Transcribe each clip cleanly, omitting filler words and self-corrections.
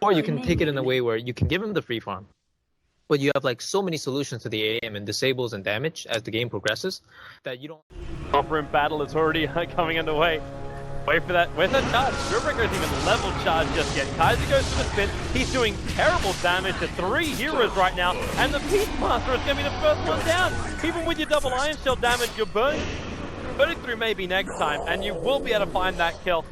Or you can take it in a way where you can give him the free farm, but you have like so many solutions to the AM and disables and damage as the game progresses that you don't. Top room battle is already coming underway. Wait for that. Where's that charge? Spearbreaker isn't even level charge just yet. Kaiser goes for the spin. He's doing terrible damage to 3 heroes right now, and the Beastmaster is going to be the first one down. Even with your double Iron Shell damage, you're burning through maybe next time, and you will be able to find that kill.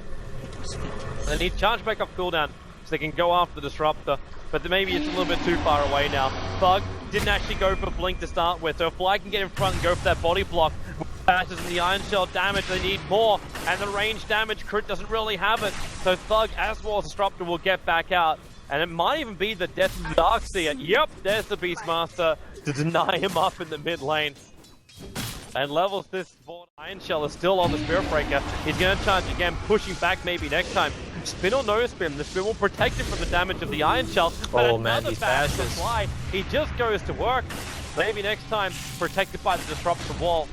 They need charge back off cooldown so they can go after the Disruptor, but maybe it's a little bit too far away now. Thug didn't actually go for Blink to start with, so if Fly can get in front and go for that body block, passes and the Iron Shell damage, they need more, and the range damage, Crit doesn't really have it, so Thug as well as Disruptor will get back out, and it might even be the death of the Darkseer. Yep, there's the Beastmaster to deny him up in the mid lane. And levels this board. Iron Shell is still on the Spearbreaker. He's going to charge again, pushing back maybe next time. Spin or no spin, the spin will protect him from the damage of the Iron Shell. But oh man, these bashes. Fly, he just goes to work. Maybe next time, protected by the Disruptor wall.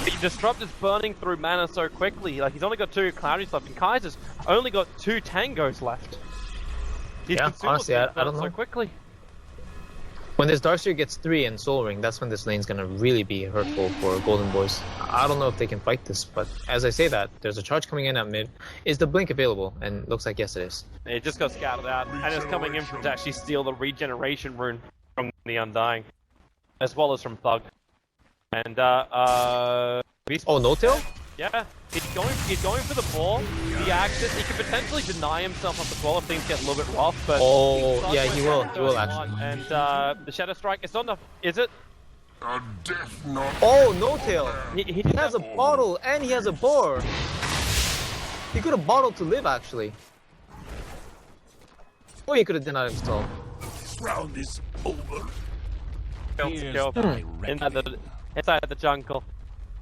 The Disrupt is burning through mana so quickly. Like, he's only got 2 Cloudies left, and Kaiser's only got 2 Tangos left. Yeah, honestly, I don't know. So quickly. When this Darkseer gets 3 and Soul Ring, that's when this lane's gonna really be hurtful for Golden Boys. I don't know if they can fight this, but as I say that, there's a charge coming in at mid. Is the Blink available? And looks like yes it is. It just got scouted out, and it's coming in to actually steal the regeneration rune from the Undying, as well as from Thug. And oh, no-tail? Yeah, he's going for the ball, the Axis. He could potentially deny himself up as well if things get a little bit rough, but... Oh, yeah, he will actually. And the Shadow Strike, it's not enough, is it? Oh, no-tail! He has a bottle and he has a boar! He could have bottled to live, actually. Or he could have denied himself. Round is over. Inside the jungle.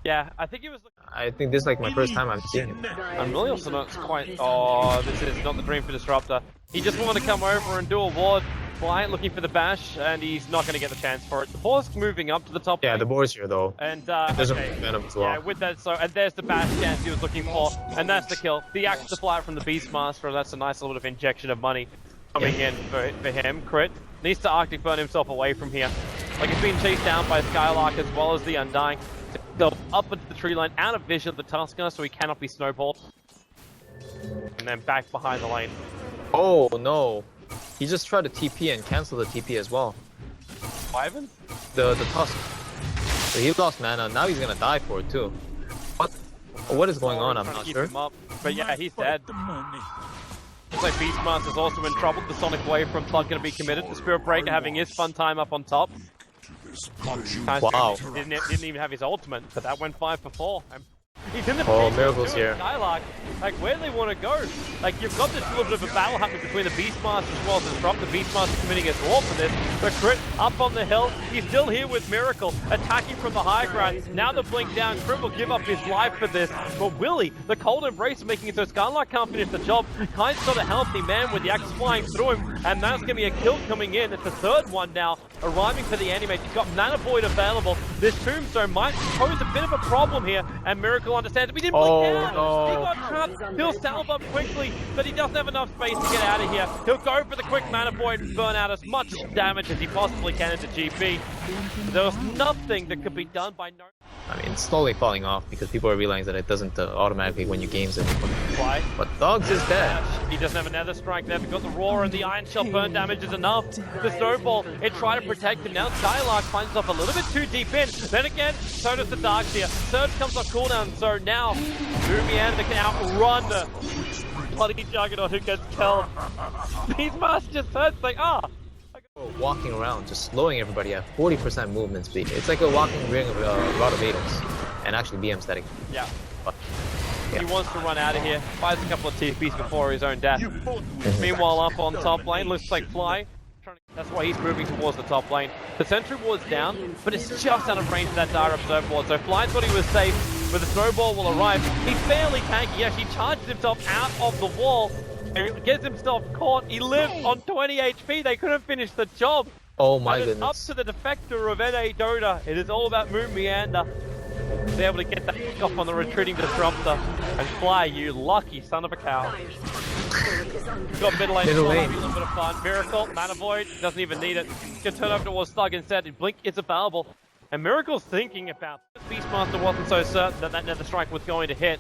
Yeah, I think it was... I think this is like my first time I'm seeing him. I'm really also not quite... Oh, this is not the dream for Disruptor. He just wanted to come over and do a ward. Fly looking for the bash, and he's not going to get the chance for it. The boar's moving up to the top. Yeah, the boar's here though. And there's okay. a Venom as well. Yeah, with that, so and there's the bash chance he was looking for, and that's the kill. The axe to fly from the Beastmaster. That's a nice little bit of injection of money coming in for him. Crit needs to Arctic burn himself away from here. Like he's being chased down by Skylark as well as the Undying. Go up into the tree line, out of vision of the Tusker, so he cannot be snowballed. And then back behind the lane. Oh no. He just tried to TP and cancel the TP as well. Ivan? The Tusk. So he lost mana, now he's gonna die for it too. What is going on? I'm not sure. But yeah, he's dead. Looks like Beastmaster's also in trouble. The Sonic Wave from Thug gonna be committed. The Spearbreaker having his fun time up on top. Wow. Didn't even have his ultimate, but that went 5 for 4. He's in the Miracle's here. Skylark, like where do they want to go? Like you've got this little bit of a battle happening between the Beastmaster as well as the Disrupt. The Beastmaster committing his war for this. But Crit up on the hill. He's still here with Miracle, attacking from the high ground. Now the blink down. Crit will give up his life for this. But Willie, the cold embrace, making it so Skylark can't finish the job. Kai's got a healthy man with the axe flying through him, and that's gonna be a kill coming in. It's the 3rd one now, arriving for the animate. He's got Mana Void available. This Tombstone might pose a bit of a problem here, and Miracle understands. We didn't blink down. No. He got trapped. He'll salve up quickly, but he doesn't have enough space to get out of here. He'll go for the quick Mana Void and burn out as much damage as he possibly can into GP. There was nothing that could be done by no... I mean, it's slowly falling off because people are realizing that it doesn't automatically win you games anymore. Why? But Dogs is dead. He doesn't have another strike there because the Roar and the Iron Shell burn damage is enough. The Snowball, it tried to protect him. Now Skylark finds himself a little bit too deep in. Then again, so does the Darkseer. Surge comes off cooldown, so now Lumianda can outrun the bloody Juggernaut who gets killed. Beastmaster just hurts like, Walking around, just slowing everybody at 40% movement speed. It's like a walking ring of Rod of Ados. And actually BM static. Yeah. But, yeah. He wants to run out of here. Fires a couple of TPs before his own death. Meanwhile, up on top lane, looks like Fly. That's why he's moving towards the top lane. The sentry ward's down, but it's just out of range of that dire observe ward. So Fly thought he was safe, but the snowball will arrive. He's fairly tanky. He actually charges himself out of the wall. He gets himself caught. He lived on 20 HP. They couldn't finish the job. Oh my goodness. goodness. Up to the defector of NA Dota. It is all about Moon Meander. Be able to get that off on the retreating Disruptor. And Fly, you lucky son of a cow. Got mid lane, Middle so lane. having a little bit of fun. Miracle, Mana Void, doesn't even need it. Can turn over towards Thug instead. Blink is available. And Miracle's thinking about this. Beastmaster wasn't so certain that Nether Strike was going to hit.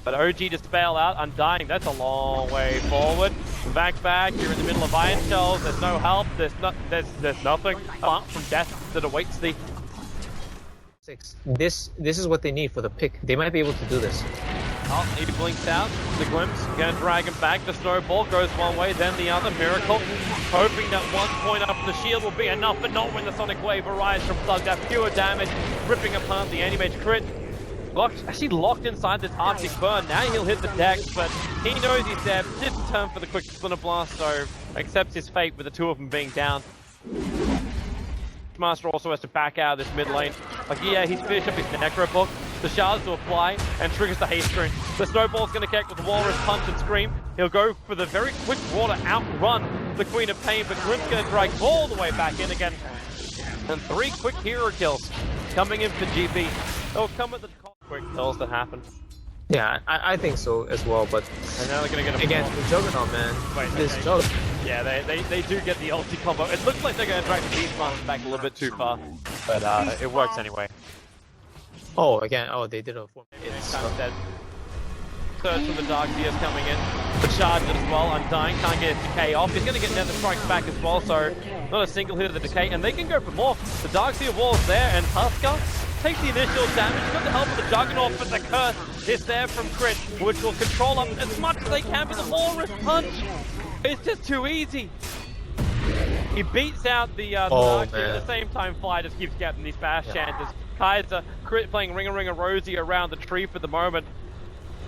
But OG just bail out, Undying, that's a long way forward. Back, you're in the middle of Iron Shells, there's no help, there's nothing apart from death that awaits thee. This is what they need for the pick. They might be able to do this. Oh, he blinks out, the Glimpse, gonna drag him back, the Snowball goes one way, then the other, Miracle, hoping that 1 point up the shield will be enough, but not when the Sonic Wave arrives from Thug, that pure damage, ripping apart the anti-mage crit. Actually locked inside this Arctic Burn. Now he'll hit the deck, but he knows he's dead. Didn't turn for the quick Splinter Blast, so accepts his fate with the two of them being down. Master also has to back out of this mid lane. Like, yeah, he's finished up his Necro book. The shards to apply and triggers the haste screen. The Snowball's going to connect with the Walrus Punch and Scream. He'll go for the very quick draw to outrun the Queen of Pain, but Grim's going to drag all the way back in again. And 3 quick hero kills coming in for GB. They'll come with the quick kills that happen. Yeah, I think so as well, but And now they're gonna get a again, the Juggernaut, man. Wait, This okay. Jug. Yeah, they do get the ulti combo. It looks like they're gonna drag the Beastmaster back a little bit too far, but it works anyway. Oh, again, they did a form. It's kind of dead. Search for the Dark Seers coming in. The charge as well, Undying, can't get his decay off. He's gonna get Nether Strikes back as well, so not a single hit of the decay, and they can go for more. The Dark Seer wall's there, and Husker takes the initial damage, got the help of the Juggernaut, but the curse is there from Crit, which will control up as much as they can with the Walrus Punch. It's just too easy. He beats out the Dark Seer, at the same time Fly just keeps getting these fast chances. Kaiser, Crit playing Ring a Rosie around the tree for the moment.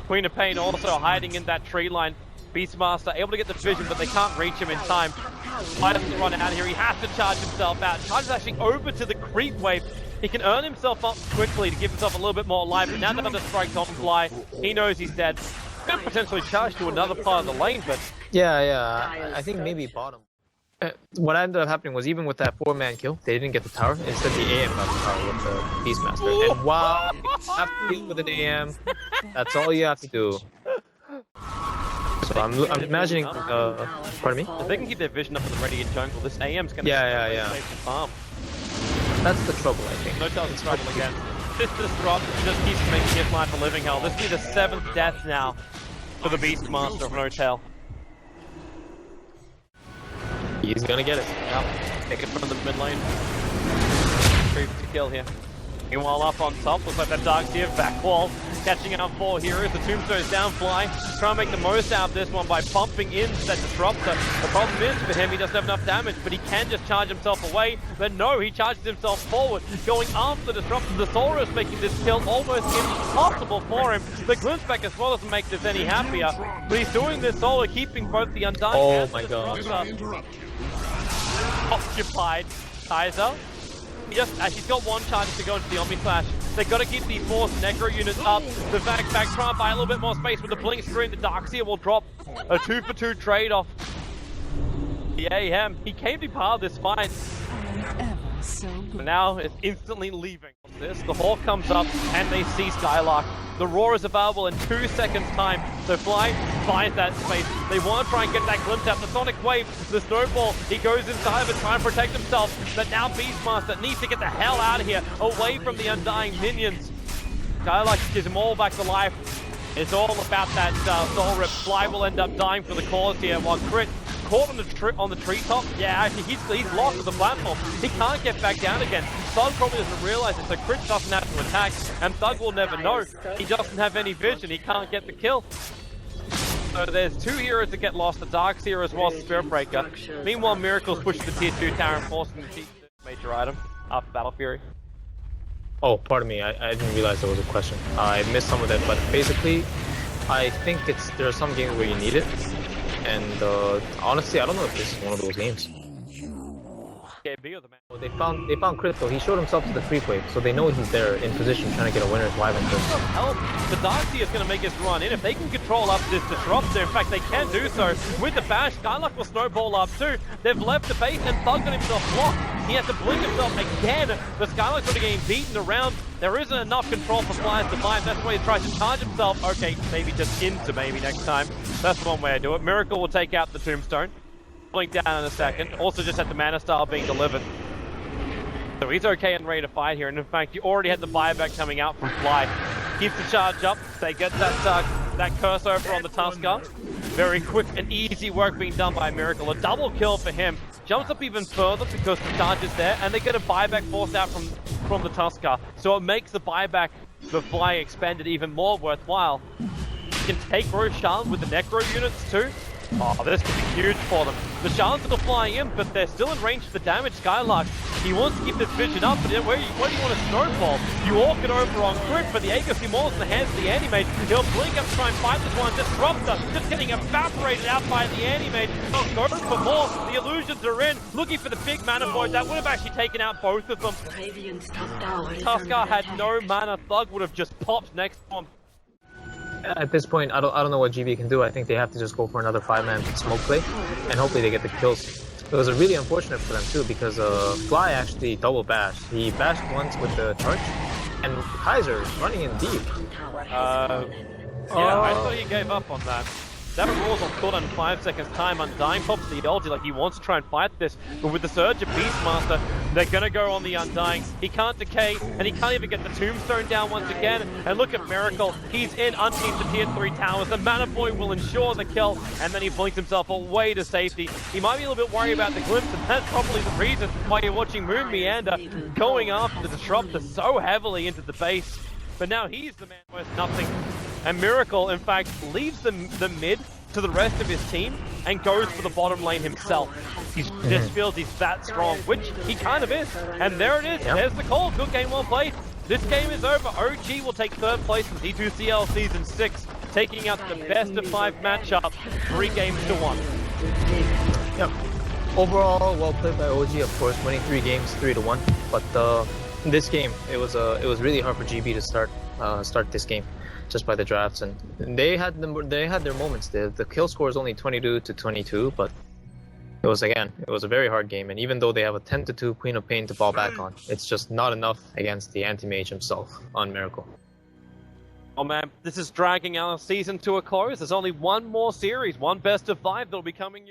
Queen of Pain also hiding in that tree line. Beastmaster able to get the vision, but they can't reach him in time. Fly has to run out here, he has to charge himself out. Charges actually over to the creep wave. He can earn himself up quickly to give himself a little bit more life, but now that the strike's on Fly, he knows he's dead. Could potentially charge to another part of the lane, but... Yeah, I think maybe bottom. What ended up happening was even with that 4-man kill, they didn't get the tower. Instead, the AM got the tower with the Beastmaster. And wow, you have to deal with an AM. That's all you have to do. So I'm imagining, pardon me? If they can keep their vision up in the ready in jungle, this AM's gonna Yeah. save the farm. That's the trouble, I think. No tells in trouble again. This disrupt just keeps making his life a living hell. This will be the 7th death now for the Beastmaster of No Tail. He's gonna get it. Yep. Take it from the mid lane. Creep to kill here. Meanwhile, up on top, looks like that Dark Seer back wall. Catching out 4 heroes. The Tombstone's down, Fly. Trying to make the most out of this one by pumping in that Disruptor. The problem is for him, he doesn't have enough damage, but he can just charge himself away. But no, he charges himself forward, going after the Disruptor. The Saurus making this kill almost impossible for him. The Glimpse back as well doesn't make this any happier. But he's doing this solo, keeping both the Undying and the Disruptor occupied. Kaiser. He's got 1 charge to go into the Omni Slash. They've got to keep these force Necro units up. The back try and buy a little bit more space with the Blink Screen. The Darkseer will drop a 2-for-2 trade-off. The AM, he came to be part of this fight. But now it's instantly leaving. The Hawk comes up and they see Skylark. The Roar is available in 2 seconds time. So Fly finds that space. They want to try and get that glimpse out. The Sonic Wave, the Snowball, he goes inside of it trying to protect himself. But now Beastmaster needs to get the hell out of here, away from the Undying minions. Skylark gives him all back to life. It's all about that Soul Rip. Fly will end up dying for the cause here, while Crit caught on the treetop. Yeah, actually he's lost to the platform. He can't get back down again. Thug probably doesn't realize it, so Crit doesn't have to attack, and Thug will never know. He doesn't have any vision, he can't get the kill. So there's 2 heroes that get lost, the Darkseer as well as Spirit Breaker. Meanwhile, Miracle's pushing the tier 2 tower and forcing the major item after Battle Fury. Oh, pardon me, I didn't realize there was a question. I missed some of that, but basically, I think there are some games where you need it. And honestly, I don't know if this is one of those games. KB or the man? They found Crit though. He showed himself to the creep wave, so they know he's there in position trying to get a winner's live interest. Help! The Darkseer is going to make his run in. If they can control up this Disruptor, in fact they can do so with the bash. Skylark will snowball up too. They've left the base and Thug got himself blocked. He has to blink himself again. The Skylark's already getting beaten around. There isn't enough control for Fly to survive. That's why he tries to charge himself. Okay, maybe just into maybe next time. That's one way to do it. Miracle will take out the Tombstone. Blink down in a second. Also just had the Mana Style being delivered. So he's okay and ready to fight here. And in fact, you already had the buyback coming out from Fly. Keeps the charge up. They get that curse over on the Tusker. Very quick and easy work being done by Miracle. A double kill for him. Jumps up even further because the charge is there. And they get a buyback forced out from the Tusker. So it makes the buyback, the Fly expanded even more worthwhile. You can take Roshan with the Necro units too. Oh, this could be huge for them. The Shans are flying in, but they're still in range for the damage. Skylark, he wants to keep this vision up, but where do you want to snowball? You walk it over on Crit, but the Aegis Immortals in the hands of the Anti-Mage. He'll blink up to try and fight this one. Disruptor just getting evaporated out by the Anti-Mage. Oh, go for more. The illusions are in, looking for the big mana void. That would have actually taken out both of them. Tusker had no mana. Thug would have just popped next to him. At this point, I don't know what GB can do. I think they have to just go for another 5-man smoke play, and hopefully they get the kills. It was really unfortunate for them too, because Fly actually double bashed. He bashed once with the charge, and Kaiser running in deep. Yeah, I thought he gave up on that. That rolls on cooldown in 5 seconds time. Undying pops the ulti like he wants to try and fight this, but with the surge of Beastmaster, they're gonna go on the Undying. He can't decay, and he can't even get the Tombstone down once again. And look at Miracle, he's in underneath the tier 3 towers. The Mana Void will ensure the kill, and then he blinks himself away to safety. He might be a little bit worried about the glimpse, and that's probably the reason why you're watching Moon Meander going after the Disruptor so heavily into the base. But now he's the man worth nothing. And Miracle, in fact, leaves the mid to the rest of his team and goes for the bottom lane himself. He just feels he's that strong, which he kind of is. And there it is. Yep. There's the call. Good game, well played. This game is over. OG will take 3rd place in D2CL Season 6, taking out the best of 5 matchup, 3 games to 1. Yep. Overall, well played by OG, of course, winning 3 games, 3-1. But in this game, it was really hard for GB to start this game, just by the drafts, and they had their moments. The kill score is only 22-22, but it was a very hard game. And even though they have a 10-2 Queen of Pain to fall back on, it's just not enough against the Anti-Mage himself on Miracle. Oh man, this is dragging our season to a close. There's only one more series, one best of 5 that'll be coming your